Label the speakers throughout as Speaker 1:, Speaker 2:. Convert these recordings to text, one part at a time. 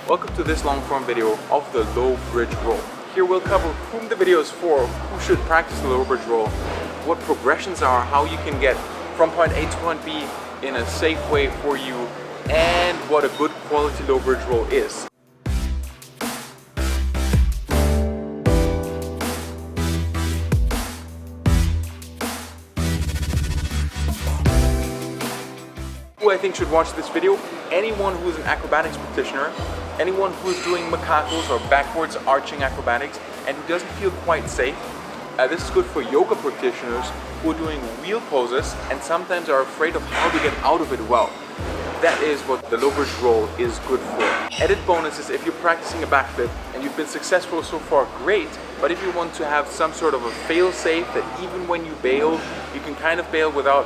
Speaker 1: Welcome to this long form video of the low bridge roll. Here we'll cover whom the video is for, who should practice the low bridge roll, what progressions are, how you can get from point A to point B in a safe way for you, and what a good quality low bridge roll is. Who I think should watch this video: anyone who's an acrobatics practitioner, anyone who's doing Macacos or backwards arching acrobatics and who doesn't feel quite safe. This is good for yoga practitioners who are doing wheel poses and sometimes are afraid of how to get out of it well. That is what the low bridge roll is good for. Added bonus is if you're practicing a backflip and you've been successful so far, great. But if you want to have some sort of a fail-safe that even when you bail, you can kind of bail without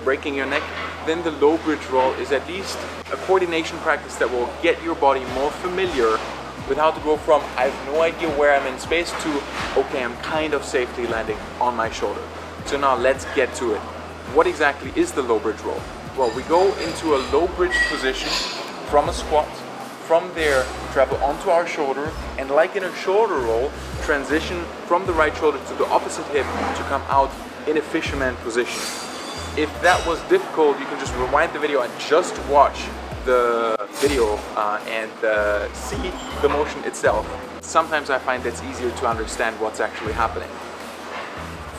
Speaker 1: breaking your neck, then the low bridge roll is at least a coordination practice that will get your body more familiar with how to go from I have no idea where I'm in space to okay, I'm kind of safely landing on my shoulder. So now let's get to it. What exactly is the low bridge roll? Well, we go into a low bridge position from a squat. From there, travel onto our shoulder, and like in a shoulder roll, transition from the right shoulder to the opposite hip to come out in a fisherman position. If that was difficult, you can just rewind the video and just watch the video and see the motion itself. Sometimes I find it's easier to understand what's actually happening.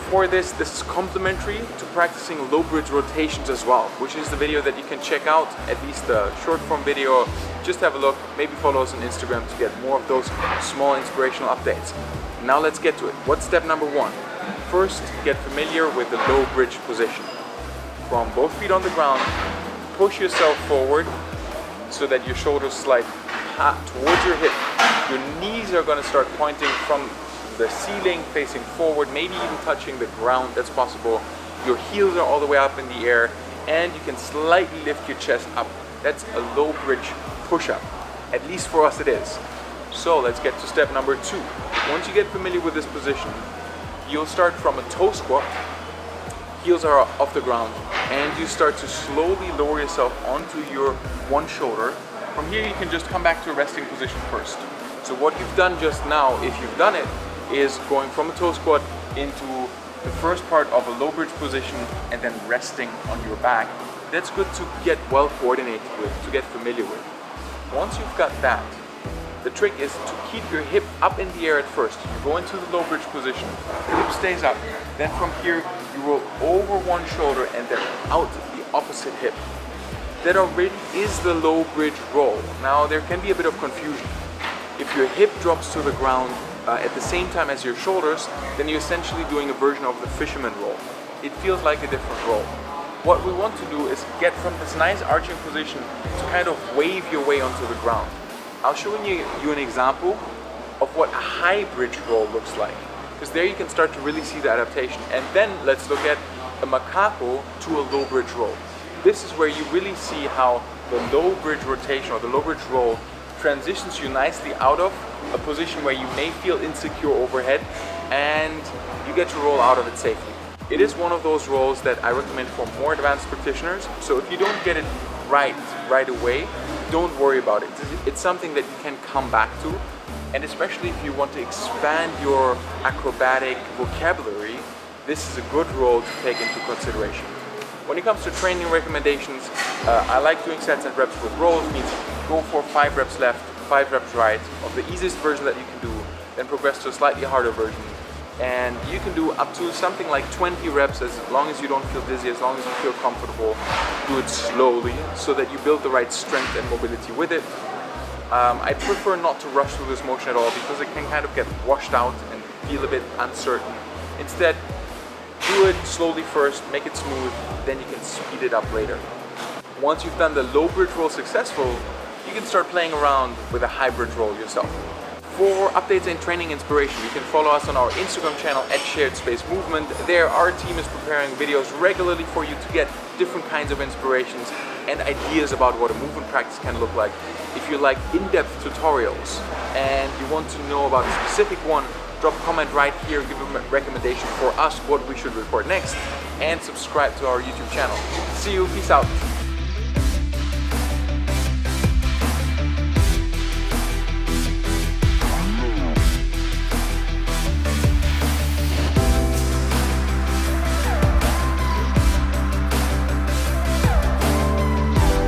Speaker 1: For this is complementary to practicing low bridge rotations as well, which is the video that you can check out, at least the short form video. Just have a look, maybe follow us on Instagram to get more of those small inspirational updates. Now let's get to it. What's step number one? First, get familiar with the low bridge position. From both feet on the ground, push yourself forward so that your shoulders slide towards your hip. Your knees are going to start pointing from the ceiling, facing forward, maybe even touching the ground, that's possible. Your heels are all the way up in the air, and you can slightly lift your chest up. That's a low bridge push-up. At least for us it is. So let's get to step number two. Once you get familiar with this position, you'll start from a toe squat. Heels are off the ground, and you start to slowly lower yourself onto your one shoulder. From here you can just come back to a resting position first. So what you've done just now, if you've done it, is going from a toe squat into the first part of a low bridge position and then resting on your back. That's good to get well coordinated with, to get familiar with. Once you've got that, the trick is to keep your hip up in the air at first. You go into the low bridge position, the hip stays up. Then from here, you roll over one shoulder and then out the opposite hip. That already is the low bridge roll. Now there can be a bit of confusion. If your hip drops to the ground at the same time as your shoulders, then you're essentially doing a version of the fisherman roll. It feels like a different roll. What we want to do is get from this nice arching position to kind of wave your way onto the ground. I'll show you an example of what a high bridge roll looks like, because there you can start to really see the adaptation. And then let's look at a Macaco to a low bridge roll. This is where you really see how the low bridge rotation or the low bridge roll transitions you nicely out of a position where you may feel insecure overhead, and you get to roll out of it safely. It is one of those rolls that I recommend for more advanced practitioners. So if you don't get it right away, don't worry about it. It's something that you can come back to, and especially if you want to expand your acrobatic vocabulary, this is a good role to take into consideration. When it comes to training recommendations, I like doing sets and reps with rolls. Means go for 5 reps left, 5 reps right of the easiest version that you can do, then progress to a slightly harder version. And you can do up to something like 20 reps as long as you don't feel dizzy, as long as you feel comfortable. Do it slowly so that you build the right strength and mobility with it. I prefer not to rush through this motion at all because it can kind of get washed out and feel a bit uncertain. Instead, do it slowly first, make it smooth, then you can speed it up later. Once you've done the low bridge roll successful, you can start playing around with a high bridge roll yourself. For updates and training inspiration, you can follow us on our Instagram channel at SharedSpace Movement. There, our team is preparing videos regularly for you to get different kinds of inspirations and ideas about what a movement practice can look like. If you like in-depth tutorials and you want to know about a specific one, drop a comment right here, give a recommendation for us what we should record next, and subscribe to our YouTube channel. See you, peace out.